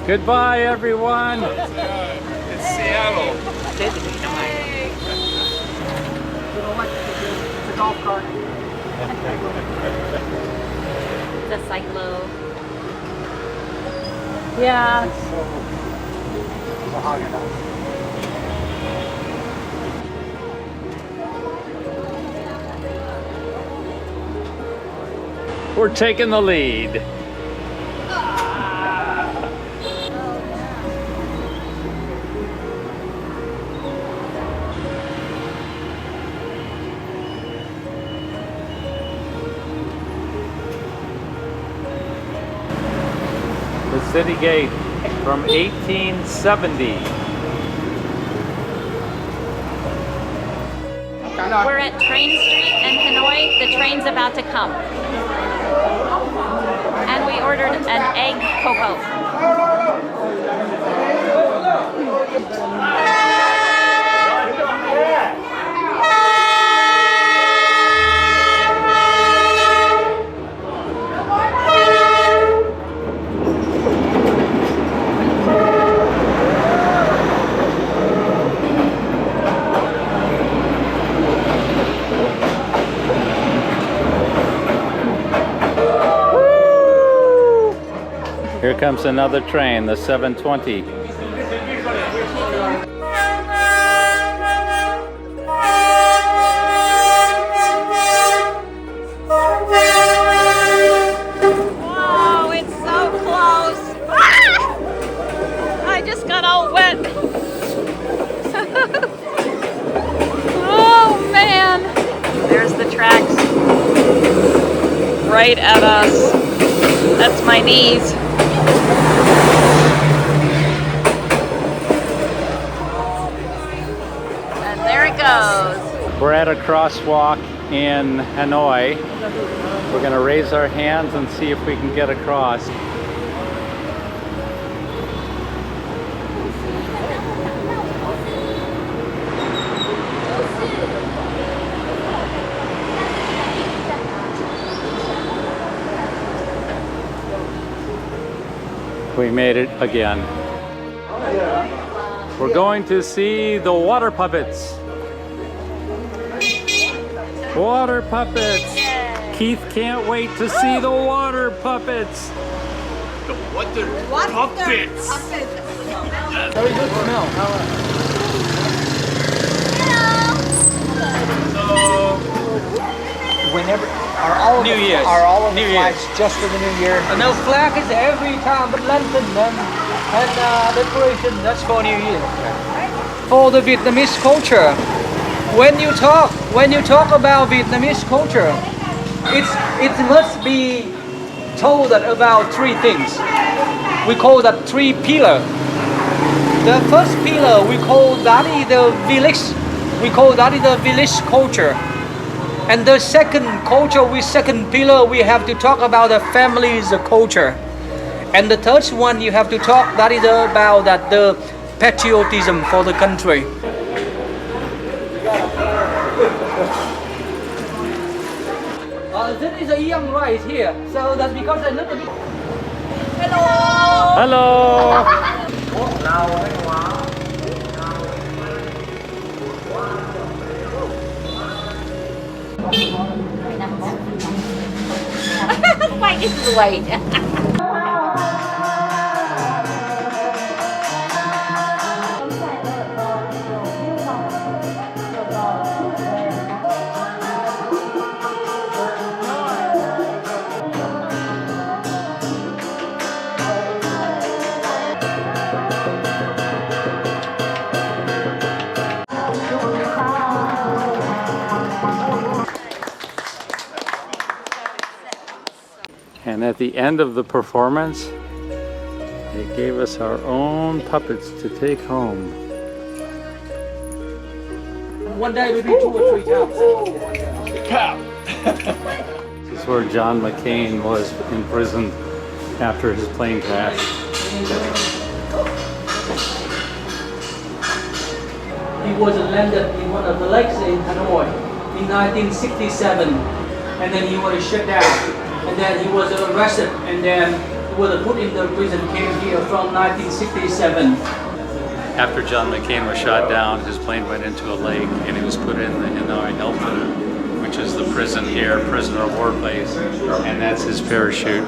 Goodbye, everyone. It's Seattle. It's a golf cart. It's a cyclo. Yeah. We're taking the lead. The city gate from 1870. We're at Train Street in Hanoi. The train's about to come. And we ordered an egg cocoa. Here comes another train, the 720. Wow, it's so close. Ah! I just got all wet. Oh man. There's the tracks right at us. That's my knees. And there it goes. We're at a crosswalk in Hanoi. We're going to raise our hands and see if we can get across. We made it again. We're going to see the water puppets. Water puppets. Keith can't wait to see the water puppets. The water puppets. Very good smell. Whenever are all New Year's. Are all of the New flights just for the new year? No, flag is every time, but lantern and decoration, that's for New Year. For the Vietnamese culture, when you talk about Vietnamese culture, it must be told that about three things. We call that three pillar. The first pillar we call that is the village. We call that is the village culture. And the second culture, second pillar, we have to talk about the family's culture. And the third one, you have to talk that is about that the patriotism for the country. This is a young rice here, so that's because I look a bit. Hello. Quay cái quầy. And at the end of the performance, they gave us our own puppets to take home. One day maybe 2 or 3 times. This is where John McCain was imprisoned after his plane crash. He was landed in one of the lakes in Hanoi in 1967, and then he was shut down, and then he was arrested, and then he were put in the prison came here from 1967. After John McCain was shot down, his plane went into a lake and he was put in the Hanoi Hilton, which is the prison here, prisoner of war place, and that's his parachute.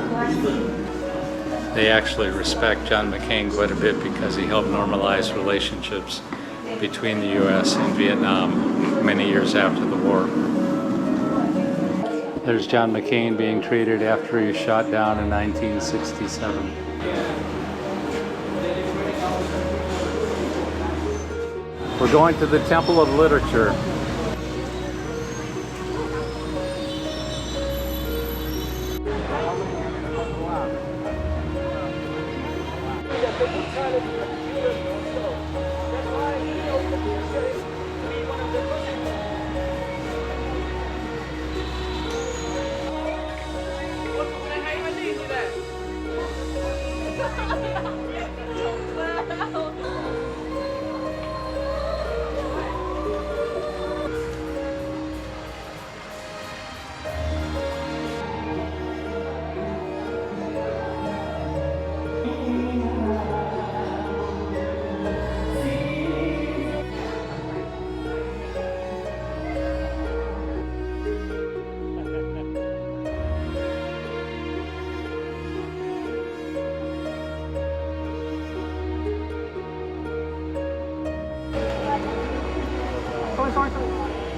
They actually respect John McCain quite a bit because he helped normalize relationships between the U.S. and Vietnam many years after the war. There's John McCain being treated after he was shot down in 1967. We're going to the Temple of Literature.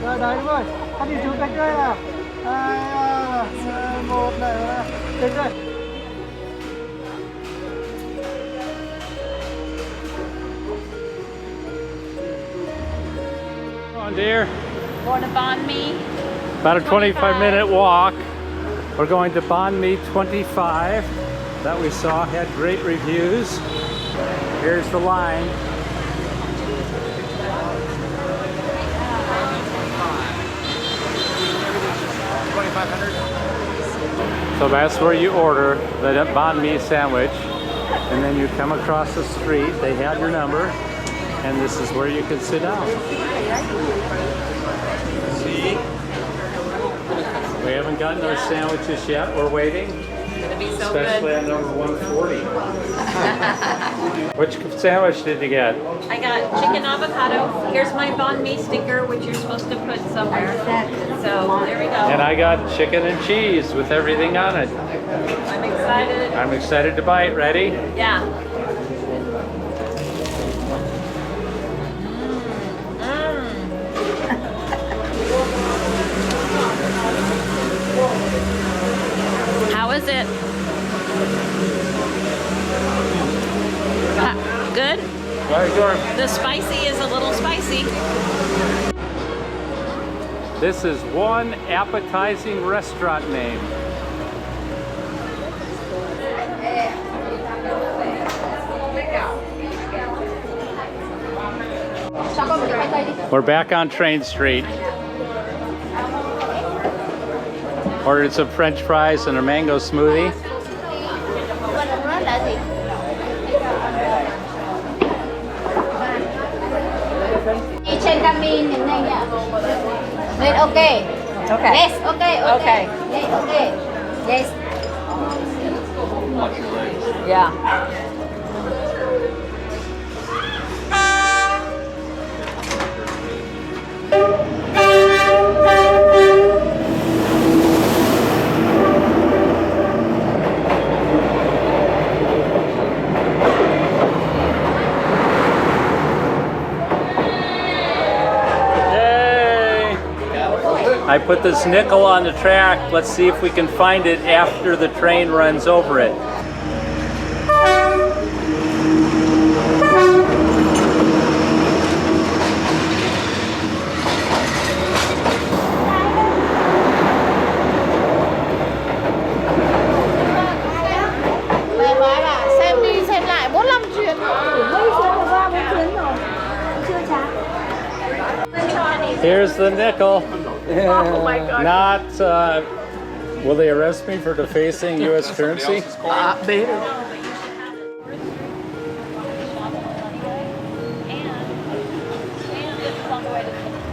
Rồi đấy đúng rồi. Anh đi chụp cánh đây nào. 2, 1 này. Cánh đây. Come on, dear. Going to banh mi. About a 25-minute walk. We're going to Banh Mi 25 that we saw had great reviews. Here's the line. So that's where you order the banh mi sandwich, and then you come across the street, they have your number, and this is where you can sit down. See? We haven't gotten our sandwiches yet, we're waiting. Especially on number 140. Which sandwich did you get? I got chicken avocado. Here's my banh mi sticker, which you're supposed to put somewhere. So there we go. And I got chicken and cheese with everything on it. I'm excited. I'm excited to bite. Ready? Yeah. How is it? Good? Very good. The spicy is a little spicy. This is one appetizing restaurant name. We're back on Train Street. Ordered some French fries and a mango smoothie. Wait, okay. Okay. Yes, okay, okay. Okay. Yes, okay. Yes. Yeah. I put this nickel on the track. Let's see if we can find it after the train runs over it. Mẹ nói là xem đi xem lại 45 chuyến. Mấy chuyến rồi, 30 chuyến rồi. Chưa chán. Here's the nickel. Oh my God. Not, will they arrest me for defacing U.S. currency?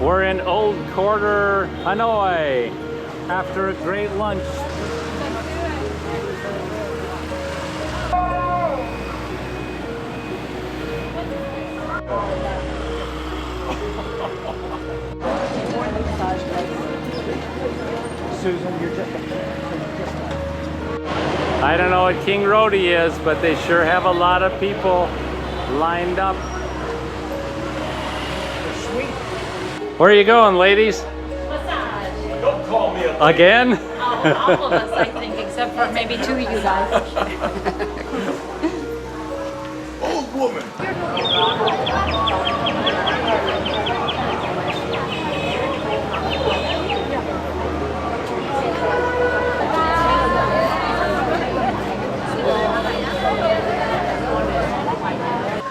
We're in Old Quarter, Hanoi, after a great lunch. Susan, you're just I don't know what King Roadie is, but they sure have a lot of people lined up. sweet. Where are you going, ladies? Don't call me a Again? All of us, I think, except for maybe two of you guys. old woman.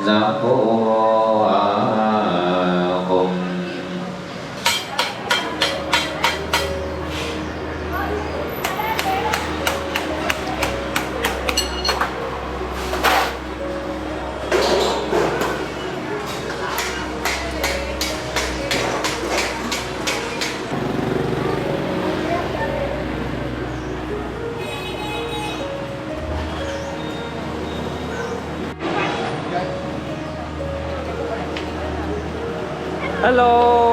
Dạ phổ cùng Hello.